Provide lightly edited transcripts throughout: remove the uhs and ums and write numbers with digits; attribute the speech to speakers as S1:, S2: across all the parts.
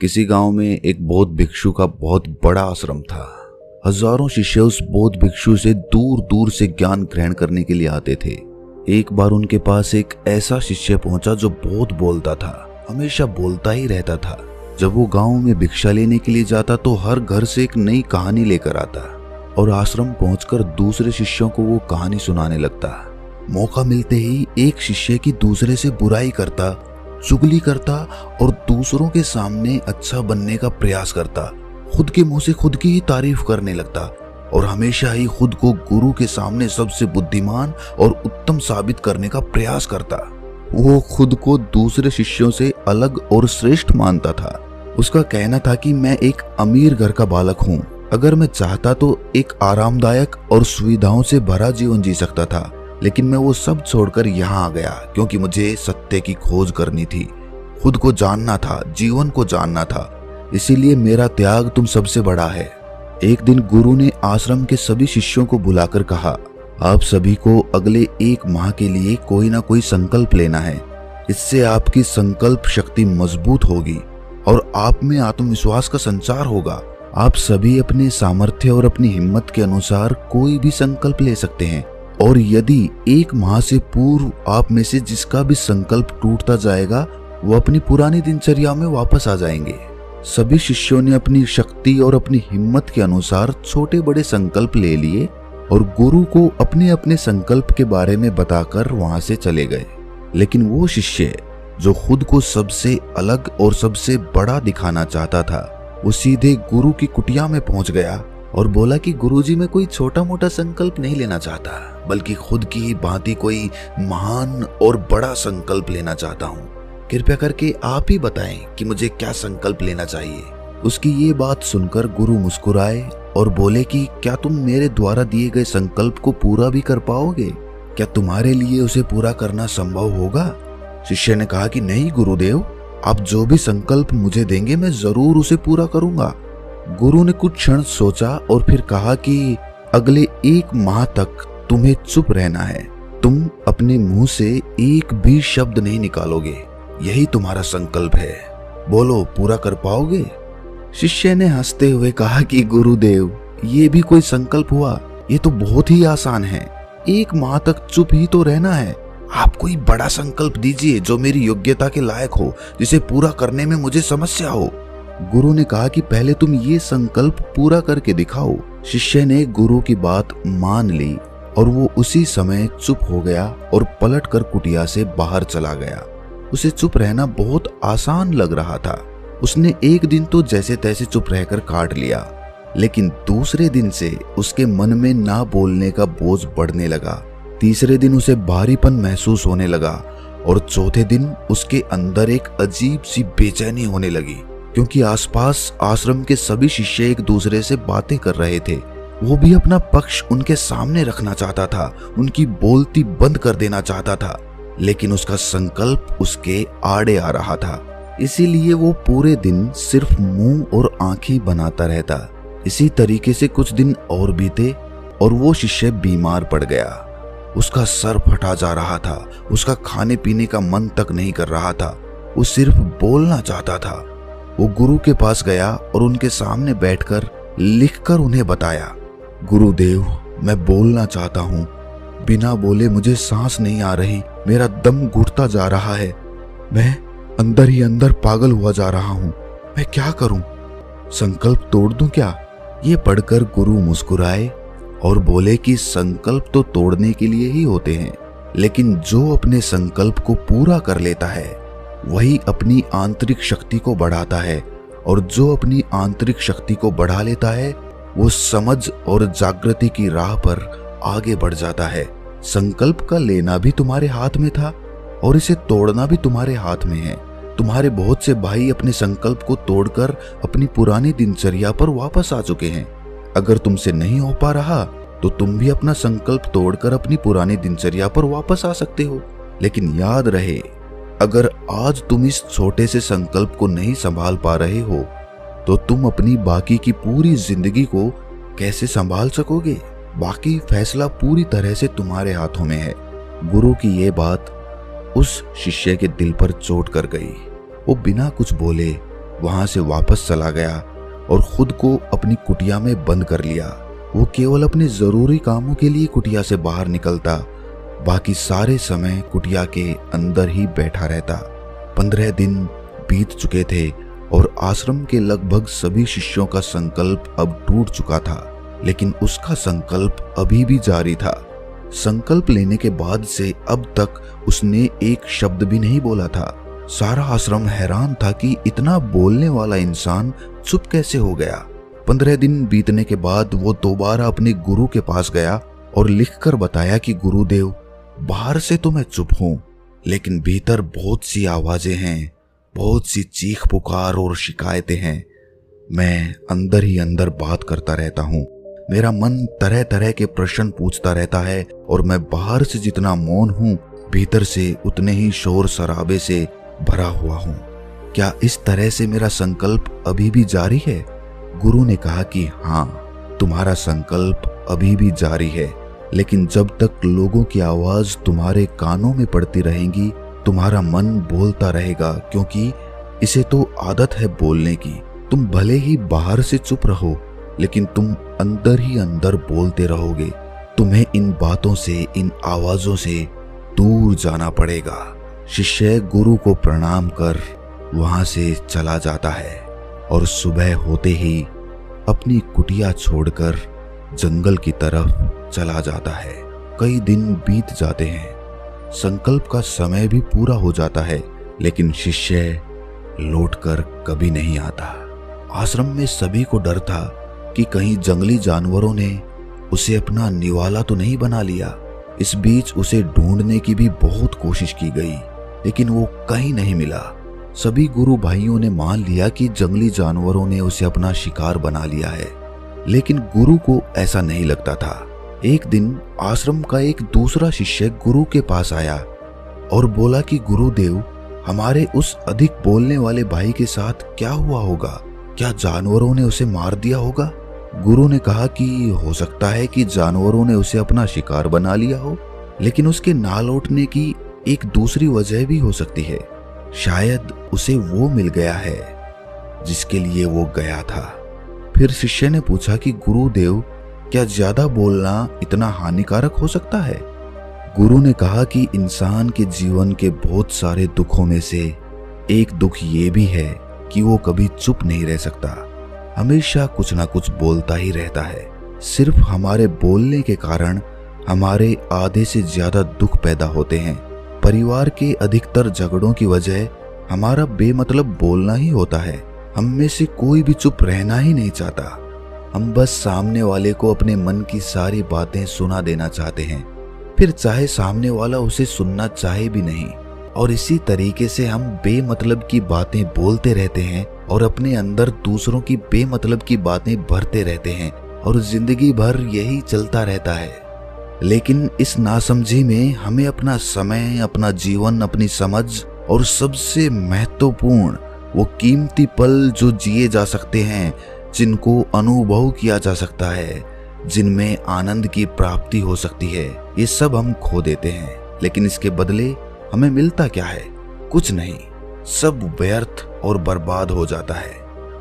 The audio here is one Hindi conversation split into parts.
S1: किसी गांव में एक बौद्ध भिक्षु का बहुत बड़ा आश्रम था। हजारों शिष्य उस बौद्ध भिक्षु से दूर दूर से ज्ञान ग्रहण करने के लिए आते थे। एक बार उनके पास एक ऐसा शिष्य पहुंचा जो बहुत बोलता था, हमेशा बोलता ही रहता था। जब वो गांव में भिक्षा लेने के लिए जाता तो हर घर से एक नई कहानी लेकर आता और आश्रम पहुंचकर दूसरे शिष्यों को वो कहानी सुनाने लगता। मौका मिलते ही एक शिष्य की दूसरे से बुराई करता, चुगली करता और दूसरों के सामने अच्छा बनने का प्रयास करता। खुद के मुंह से खुद की ही तारीफ करने लगता और हमेशा ही खुद को गुरु के सामने सबसे बुद्धिमान और उत्तम साबित करने का प्रयास करता। वो खुद को दूसरे शिष्यों से अलग और श्रेष्ठ मानता था। उसका कहना था कि मैं एक अमीर घर का बालक हूँ, अगर मैं चाहता तो एक आरामदायक और सुविधाओं से भरा जीवन जी सकता था, लेकिन मैं वो सब छोड़कर यहाँ आ गया क्योंकि मुझे सत्य की खोज करनी थी, खुद को जानना था, जीवन को जानना था। इसीलिए मेरा त्याग तुम सबसे बड़ा है। एक दिन गुरु ने आश्रम के सभी शिष्यों को बुलाकर कहा, आप सभी को अगले 1 माह के लिए कोई ना कोई संकल्प लेना है। इससे आपकी संकल्प शक्ति मजबूत होगी और आप में आत्मविश्वास का संचार होगा। आप सभी अपने सामर्थ्य और अपनी हिम्मत के अनुसार कोई भी संकल्प ले सकते हैं और यदि 1 माह से पूर्व आप में से जिसका भी संकल्प टूटता जाएगा वो अपनी पुरानी दिनचर्या में वापस आ जाएंगे। सभी शिष्यों ने अपनी शक्ति और अपनी हिम्मत के अनुसार छोटे बड़े संकल्प ले लिए और गुरु को अपने अपने संकल्प के बारे में बताकर वहां से चले गए। लेकिन वो शिष्य जो खुद को सबसे अलग और सबसे बड़ा दिखाना चाहता था, वो सीधे गुरु की कुटिया में पहुंच गया और बोला कि गुरुजी, मैं कोई छोटा मोटा संकल्प नहीं लेना चाहता, बल्कि खुद की ही भांति कोई महान और बड़ा संकल्प लेना चाहता हूँ। कृपया करके आप ही बताएं कि मुझे क्या संकल्प लेना चाहिए। उसकी ये बात सुनकर गुरु मुस्कुराए और बोले कि क्या तुम मेरे द्वारा दिए गए संकल्प को पूरा भी कर पाओगे? क्या तुम्हारे लिए उसे पूरा करना संभव होगा? शिष्य ने कहा कि नहीं गुरुदेव, आप जो भी संकल्प मुझे देंगे मैं जरूर उसे पूरा करूंगा। गुरु ने कुछ क्षण सोचा और फिर कहा कि अगले 1 माह तक तुम्हें चुप रहना है। तुम अपने मुंह से एक भी शब्द नहीं निकालोगे, यही तुम्हारा संकल्प है। बोलो, पूरा कर पाओगे? शिष्य ने हंसते हुए कहा कि गुरुदेव, ये भी कोई संकल्प हुआ? ये तो बहुत ही आसान है। 1 माह तक चुप ही तो रहना है। आप कोई बड़ा संकल्प दीजिए जो मेरी योग्यता के लायक हो, जिसे पूरा करने में मुझे समस्या हो। गुरु ने कहा कि पहले तुम ये संकल्प पूरा करके दिखाओ। शिष्य ने गुरु की बात मान ली और वो उसी समय चुप हो गया और पलटकर कुटिया से बाहर चला गया। उसे चुप रहना बहुत आसान लग रहा था। उसने एक दिन तो जैसे तैसे चुप रहकर काट लिया, लेकिन दूसरे दिन से उसके मन में ना बोलने का बोझ बढ़ने लगा। तीसरे दिन उसे भारीपन महसूस होने लगा और चौथे दिन उसके अंदर एक अजीब सी बेचैनी होने लगी, क्योंकि आसपास आश्रम के सभी शिष्य एक दूसरे से बातें कर रहे थे। वो भी अपना पक्ष उनके सामने रखना चाहता था, उनकी बोलती बंद कर देना चाहता था, लेकिन उसका संकल्प उसके आड़े आ रहा था। इसीलिए वो पूरे दिन सिर्फ मुंह और आंखें बनाता रहता। इसी तरीके से कुछ दिन और बीते और वो शिष्य बीमार पड़ गया। उसका सर फटा जा रहा था, उसका खाने पीने का मन तक नहीं कर रहा था, वो सिर्फ बोलना चाहता था। वो गुरु के पास गया और उनके सामने बैठकर लिखकर उन्हें बताया, गुरुदेव, मैं बोलना चाहता हूँ, बिना बोले मुझे सांस नहीं आ रही, मेरा दम घुटता जा रहा है, मैं अंदर ही अंदर पागल हुआ जा रहा हूँ, मैं क्या करूँ? संकल्प तोड़ दूं क्या? ये पढ़कर गुरु मुस्कुराए और बोले कि संकल्प तो तोड़ने के लिए ही होते हैं, लेकिन जो अपने संकल्प को पूरा कर लेता है वही अपनी आंतरिक शक्ति को बढ़ाता है, और जो अपनी आंतरिक शक्ति को बढ़ा लेता है वो समझ और जागृति की राह पर आगे बढ़ जाता है। संकल्प का लेना भी तुम्हारे हाथ में था और इसे तोड़ना भी तुम्हारे हाथ में है। तुम्हारे बहुत से भाई अपने संकल्प को तोड़कर अपनी पुरानी दिनचर्या पर वापस आ चुके हैं। अगर तुमसे नहीं हो पा रहा तो तुम भी अपना संकल्प तोड़कर अपनी पुरानी दिनचर्या पर वापस आ सकते हो। लेकिन याद रहे, अगर आज तुम इस छोटे से संकल्प को नहीं संभाल पा रहे हो तो तुम अपनी बाकी की पूरी जिंदगी को कैसे संभाल सकोगे? बाकी फैसला पूरी तरह से तुम्हारे हाथों में है। गुरु की ये बात उस शिष्य के दिल पर चोट कर गई। वो बिना कुछ बोले वहां से वापस चला गया और खुद को अपनी कुटिया में बंद कर लिया। वो केवल अपने जरूरी कामों के लिए कुटिया से बाहर निकलता, बाकी सारे समय कुटिया के अंदर ही बैठा रहता। 15 दिन बीत चुके थे और आश्रम के लगभग सभी शिष्यों का संकल्प अब टूट चुका था, लेकिन उसका संकल्प अभी भी जारी था। संकल्प लेने के बाद से अब तक उसने एक शब्द भी नहीं बोला था। सारा आश्रम हैरान था कि इतना बोलने वाला इंसान चुप कैसे हो गया। 15 दिन बीतने के बाद वो दोबारा अपने गुरु के पास गया और लिखकर बताया कि गुरुदेव, बाहर से तो मैं चुप हूं, लेकिन भीतर बहुत सी आवाजें हैं, बहुत सी चीख पुकार और शिकायतें हैं। मैं अंदर ही अंदर बात करता रहता हूं। मेरा मन तरह तरह के प्रश्न पूछता रहता है और मैं बाहर से जितना मौन हूं, भीतर से उतने ही शोर शराबे से भरा हुआ हूं। क्या इस तरह से मेरा संकल्प अभी भी जारी है? गुरु ने कहा कि हाँ, तुम्हारा संकल्प अभी भी जारी है, लेकिन जब तक लोगों की आवाज तुम्हारे कानों में पड़ती रहेंगी, तुम्हारा मन बोलता रहेगा, क्योंकि इसे तो आदत है बोलने की। तुम भले ही बाहर से चुप रहो, लेकिन तुम अंदर ही अंदर बोलते रहोगे। तुम्हें इन बातों से, इन आवाजों से दूर जाना पड़ेगा। शिष्य गुरु को प्रणाम कर वहां से चला जाता है और सुबह होते ही अपनी कुटिया छोड़कर जंगल की तरफ चला जाता है। कई दिन बीत जाते हैं, संकल्प का समय भी पूरा हो जाता है, लेकिन शिष्य लौटकर कभी नहीं आता। आश्रम में सभी को डर था कि कहीं जंगली जानवरों ने उसे अपना निवाला तो नहीं बना लिया। इस बीच उसे ढूंढने की भी बहुत कोशिश की गई, लेकिन वो कहीं नहीं मिला। सभी गुरु भाइयों ने मान लिया कि जंगली जानवरों ने उसे अपना शिकार बना लिया है, लेकिन गुरु को ऐसा नहीं लगता था। एक दिन आश्रम का एक दूसरा शिष्य गुरु के पास आया और बोला कि गुरुदेव, हमारे उस अधिक बोलने वाले भाई के साथ क्या हुआ होगा? क्या जानवरों ने उसे मार दिया होगा? गुरु ने कहा कि हो सकता है कि जानवरों ने उसे अपना शिकार बना लिया हो, लेकिन उसके ना लौटने की एक दूसरी वजह भी हो सकती है। शायद उसे वो मिल गया है जिसके लिए वो गया था। फिर शिष्य ने पूछा कि गुरुदेव, क्या ज्यादा बोलना इतना हानिकारक हो सकता है? गुरु ने कहा कि इंसान के जीवन के बहुत सारे दुखों में से एक दुख ये भी है कि वो कभी चुप नहीं रह सकता, हमेशा कुछ ना कुछ बोलता ही रहता है। सिर्फ हमारे बोलने के कारण हमारे आधे से ज्यादा दुख पैदा होते हैं। परिवार के अधिकतर झगड़ों की वजह हमारा बेमतलब बोलना ही होता है। हम में से कोई भी चुप रहना ही नहीं चाहता। हम बस सामने वाले को अपने मन की सारी बातें सुना देना चाहते हैं, फिर चाहे सामने वाला उसे सुनना चाहे भी नहीं। और इसी तरीके से हम बेमतलब की बातें बोलते रहते हैं और अपने अंदर दूसरों की बेमतलब की बातें भरते रहते हैं और जिंदगी भर यही चलता रहता है। लेकिन इस नासमझी में हमें अपना समय, अपना जीवन, अपनी समझ और सबसे महत्वपूर्ण वो कीमती पल जो जिए जा सकते हैं, जिनको अनुभव किया जा सकता है, जिनमें आनंद की प्राप्ति हो सकती है, ये सब हम खो देते हैं। लेकिन इसके बदले हमें मिलता क्या है? कुछ नहीं, सब व्यर्थ और बर्बाद हो जाता है।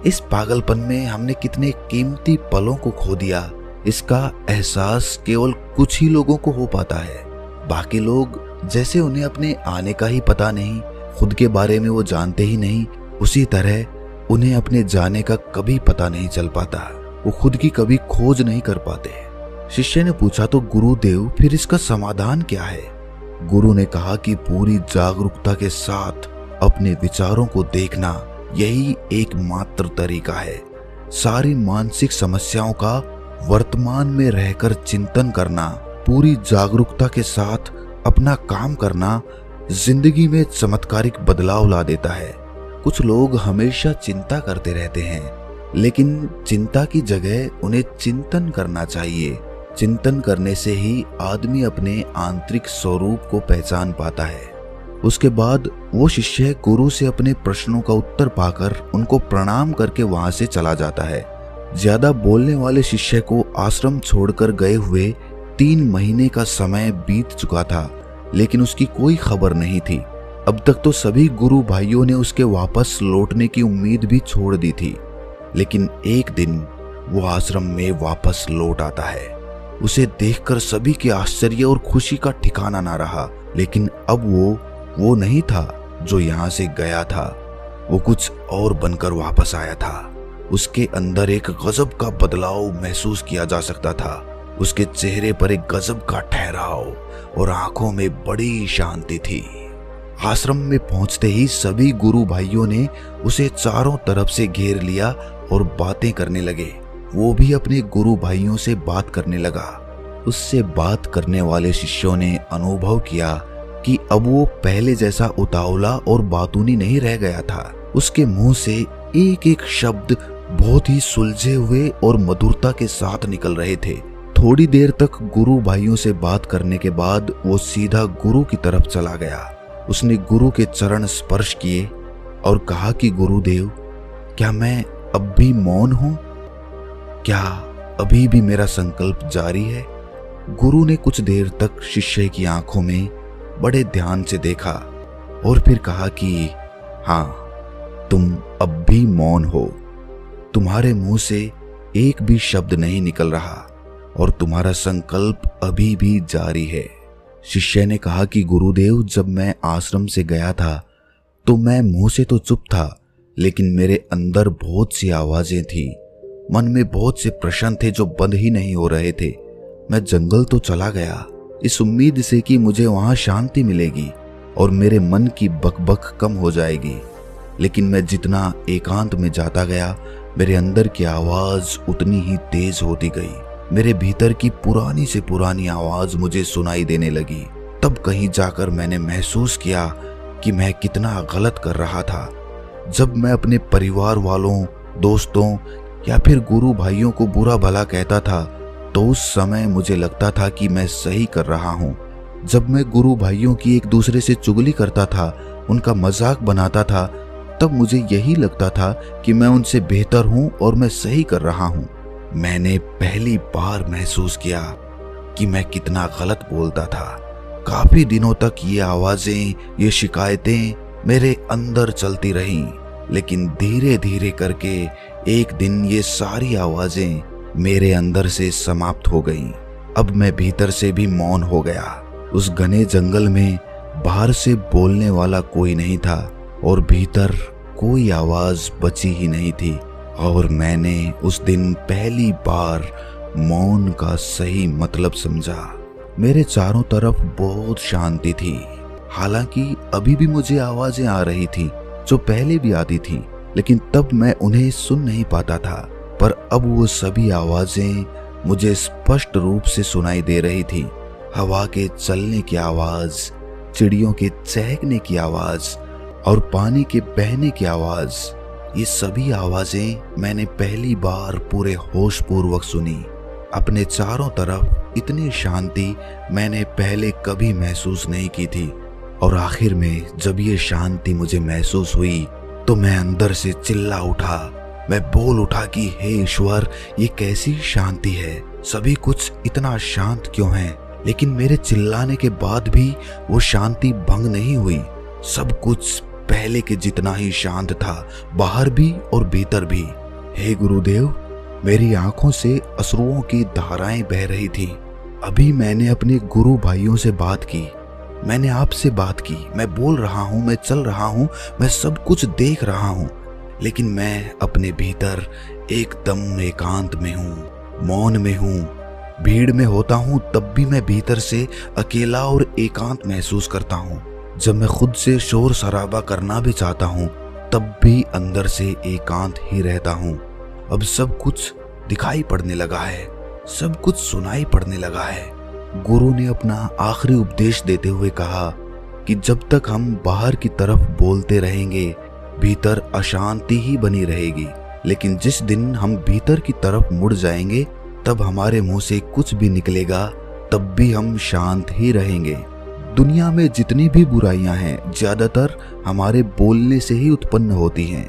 S1: इस पागलपन में हमने कितने कीमती पलों को खो दिया, इसका एहसास केवल कुछ ही लोगों को हो पाता है। बाकी लोग जैसे उन्हें अपने आने का ही पता नहीं, खुद के बारे में वो जानते ही नहीं, उसी तरह उन्हें अपने जाने का कभी पता नहीं चल पाता। वो खुद की कभी खोज नहीं कर पाते। शिष्य ने पूछा तो गुरुदेव, फिर इसका समाधान क्या है? गुरु ने कहा कि पूरी जागरूकता के साथ अपने विचारों को देखना, यही एकमात्र तरीका है। सारी मानसिक समस्याओं का वर्तमान में रहकर चिंतन करना, पूरी जागरूकता के साथ अपना काम करना जिंदगी में चमत्कारिक बदलाव ला देता है। कुछ लोग हमेशा चिंता करते रहते हैं, लेकिन चिंता की जगह उन्हें चिंतन करना चाहिए। चिंतन करने से ही आदमी अपने आंतरिक स्वरूप को पहचान पाता है। उसके बाद वो शिष्य गुरु से अपने प्रश्नों का उत्तर पाकर उनको प्रणाम करके वहां से चला जाता है। ज्यादा बोलने वाले शिष्य को आश्रम छोड़कर गए हुए 3 महीने का समय बीत चुका था, लेकिन उसकी कोई खबर नहीं थी। अब तक तो सभी गुरु भाइयों ने उसके वापस लौटने की उम्मीद भी छोड़ दी थी, लेकिन एक दिन वो आश्रम में वापस लौट आता है। उसे देखकर सभी के आश्चर्य और खुशी का ठिकाना ना रहा। लेकिन अब वो नहीं था जो यहाँ से गया था, वो कुछ और बनकर वापस आया था। उसके अंदर एक गजब का बदलाव महसूस किया जा सकता था। उसके चेहरे पर एक गजब का ठहराव और आंखों में बड़ी शांति थी। आश्रम में पहुंचते ही सभी गुरु भाइयों ने उसे चारों तरफ से घेर लिया और बातें करने लगे। वो भी अपने गुरु भाइयों से बात करने लगा। उससे बात करने वाले शिष्यों ने अनुभव किया कि अब वो पहले जैसा उतावला और बातूनी नहीं रह गया था। उसके मुंह से एक एक शब्द बहुत ही सुलझे हुए और मधुरता के साथ निकल रहे थे। थोड़ी देर तक गुरु भाइयों से बात करने के बाद वो सीधा गुरु की तरफ चला गया। उसने गुरु के चरण स्पर्श किए और कहा कि गुरुदेव, क्या मैं अब भी मौन हूं? क्या अभी भी मेरा संकल्प जारी है? गुरु ने कुछ देर तक शिष्य की आंखों में बड़े ध्यान से देखा और फिर कहा कि हाँ, तुम अब भी मौन हो। तुम्हारे मुंह से एक भी शब्द नहीं निकल रहा और तुम्हारा संकल्प अभी भी जारी है। शिष्य ने कहा कि गुरुदेव, जब मैं आश्रम से गया था तो मैं मुंह से तो चुप था, लेकिन मेरे अंदर बहुत सी आवाजें थी। मन में बहुत से प्रश्न थे जो बंद ही नहीं हो रहे थे। मैं जंगल तो चला गया इस उम्मीद से कि मुझे वहां शांति मिलेगी और मेरे मन की बकबक कम हो जाएगी, लेकिन मैं जितना एकांत में जाता गया, मेरे अंदर की आवाज उतनी ही तेज होती गई। मेरे भीतर की पुरानी से पुरानी आवाज मुझे सुनाई देने लगी। तब कहीं जाकर मैंने महसूस किया कि मैं कितना गलत कर रहा था। जब मैं अपने परिवार वालों, दोस्तों या फिर गुरु भाइयों को बुरा भला कहता था तो उस समय मुझे लगता था कि मैं सही कर रहा हूँ। जब मैं गुरु भाइयों की एक दूसरे से चुगली करता था, उनका मजाक बनाता था, तब मुझे यही लगता था कि मैं उनसे बेहतर हूँ और मैं सही कर रहा हूँ। मैंने पहली बार महसूस किया कि मैं कितना गलत बोलता था। काफी दिनों तक ये आवाजें, ये शिकायतें मेरे अंदर चलती रहीं, लेकिन धीरे धीरे करके एक दिन ये सारी आवाजें मेरे अंदर से समाप्त हो गईं। अब मैं भीतर से भी मौन हो गया। उस घने जंगल में बाहर से बोलने वाला कोई नहीं था और भीतर कोई आवाज बची ही नहीं थी। और मैंने उस दिन पहली बार मौन का सही मतलब समझा। मेरे चारों तरफ बहुत शांति थी। हालांकि अभी भी मुझे आवाजें आ रही थी जो पहले भी आती थी, लेकिन तब मैं उन्हें सुन नहीं पाता था। पर अब वो सभी आवाजें मुझे स्पष्ट रूप से सुनाई दे रही थी। हवा के चलने की आवाज, चिड़ियों के चहकने की आवाज और पानी के बहने की आवाज, ये सभी आवाजें मैंने पहली बार पूरे होश पूर्वक सुनी। अपने चारों तरफ इतनी शांति मैंने पहले कभी महसूस नहीं की थी। और आखिर में जब ये शांति मुझे महसूस हुई तो मैं अंदर से चिल्ला उठा। मैं बोल उठा कि हे ईश्वर, ये कैसी शांति है? सभी कुछ इतना शांत क्यों है? लेकिन मेरे चिल्लाने के बाद भी वो शांति भंग नहीं हुई। सब कुछ पहले के जितना ही शांत था, बाहर भी और भीतर भी। हे गुरुदेव, मेरी आंखों से अश्रुओं की धाराएं बह रही थी। अभी मैंने अपने गुरु भाइयों से बात की, मैंने आपसे बात की। मैं बोल रहा हूँ, मैं चल रहा हूँ, मैं सब कुछ देख रहा हूँ, लेकिन मैं अपने भीतर एकदम एकांत में हूँ, मौन में हूँ। भीड़ में होता हूँ तब भी मैं भीतर से अकेला और एकांत महसूस करता हूँ। जब मैं खुद से शोर शराबा करना भी चाहता हूँ तब भी अंदर से एकांत ही रहता हूँ। अब सब कुछ दिखाई पड़ने लगा है, सब कुछ सुनाई पड़ने लगा है। गुरु ने अपना आखिरी उपदेश देते हुए कहा कि जब तक हम बाहर की तरफ बोलते रहेंगे, भीतर अशांति ही बनी रहेगी, लेकिन जिस दिन हम भीतर की तरफ मुड़ जाएंगे, तब हमारे मुंह से कुछ भी निकलेगा, तब भी हम शांत ही रहेंगे। दुनिया में जितनी भी बुराइयां हैं, ज्यादातर हमारे बोलने से ही उत्पन्न होती हैं,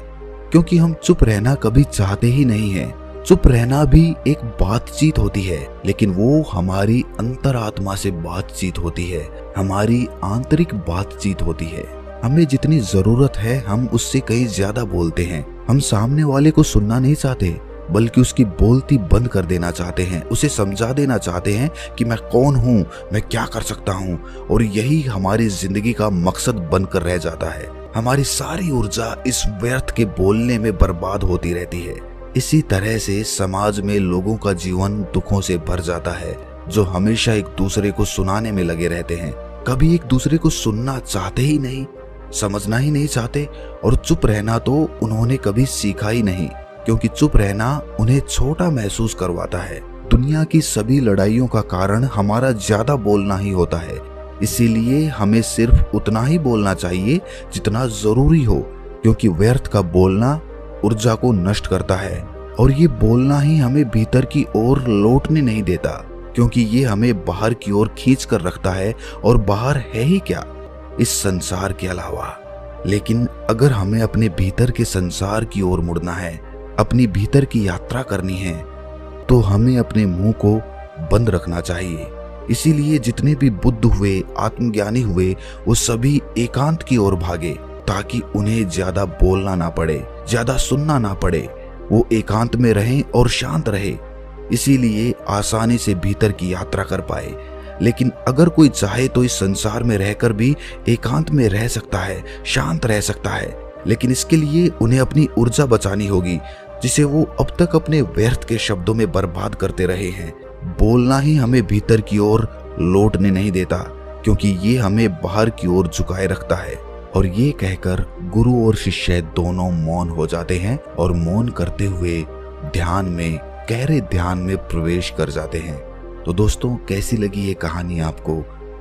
S1: क्योंकि हम चुप रहना कभी चाहते ही नहीं हैं। चुप रहना भी एक बातचीत होती है, लेकिन वो हमारी अंतरात्मा से बातचीत होती है, हमारी आंतरिक बातचीत होती है। हमें जितनी जरूरत है हम उससे कहीं ज्यादा बोलते हैं। हम सामने वाले को सुनना नहीं चाहते, बल्कि उसकी बोलती बंद कर देना चाहते हैं। उसे समझा देना चाहते हैं कि मैं कौन हूँ, मैं क्या कर सकता हूँ, और यही हमारी जिंदगी का मकसद बनकर रह जाता है। हमारी सारी ऊर्जा इस व्यर्थ के बोलने में बर्बाद होती रहती है। इसी तरह से समाज में लोगों का जीवन दुखों से भर जाता है, जो हमेशा एक दूसरे को सुनाने में लगे रहते हैं। कभी एक दूसरे को सुनना चाहते ही नहीं, समझना ही नहीं चाहते, और चुप रहना तो उन्होंने कभी सीखा ही नहीं, क्योंकि चुप रहना उन्हें छोटा महसूस करवाता है। दुनिया की सभी लड़ाइयों का कारण हमारा ज्यादा बोलना ही होता है। इसीलिए हमें सिर्फ उतना ही बोलना चाहिए जितना जरूरी हो, क्योंकि व्यर्थ का बोलना ऊर्जा को नष्ट करता है, और ये बोलना ही हमें भीतर की ओर लौटने नहीं देता, क्योंकि ये हमें बाहर की ओर खींच कर रखता है, और बाहर है ही क्या इस संसार के अलावा। लेकिन अगर हमें अपने भीतर के संसार की ओर मुड़ना है, अपनी भीतर की यात्रा करनी है, तो हमें अपने मुंह को बंद रखना चाहिए। इसीलिए जितने भी बुद्ध हुए, आत्मज्ञानी हुए, वो सभी एकांत की ओर भागे, ताकि उन्हें ज्यादा बोलना ना पड़े, ज्यादा सुनना ना पड़े। वो एकांत में रहें और शांत रहे, इसीलिए आसानी से भीतर की यात्रा कर पाए। लेकिन अगर कोई चाहे तो इस संसार में रहकर भी एकांत में रह सकता है, शांत रह सकता है, लेकिन इसके लिए उन्हें अपनी ऊर्जा बचानी होगी, जिसे वो अब तक अपने व्यर्थ के शब्दों में बर्बाद करते रहे हैं। बोलना ही हमें भीतर की ओर लौटने नहीं देता, क्योंकि ये हमें बाहर की ओर झुकाए रखता है। और ये कहकर गुरु और शिष्य दोनों मौन हो जाते हैं, और मौन करते हुए ध्यान में, गहरे ध्यान में प्रवेश कर जाते हैं। तो दोस्तों, कैसी लगी ये कहानी आपको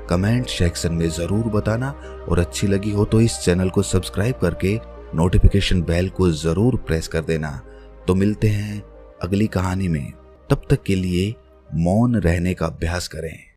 S1: कमेंट सेक्शन में जरूर बताना, और अच्छी लगी हो तो इस चैनल को सब्सक्राइब करके नोटिफिकेशन बेल को जरूर प्रेस कर देना। तो मिलते हैं अगली कहानी में, तब तक के लिए मौन रहने का अभ्यास करें।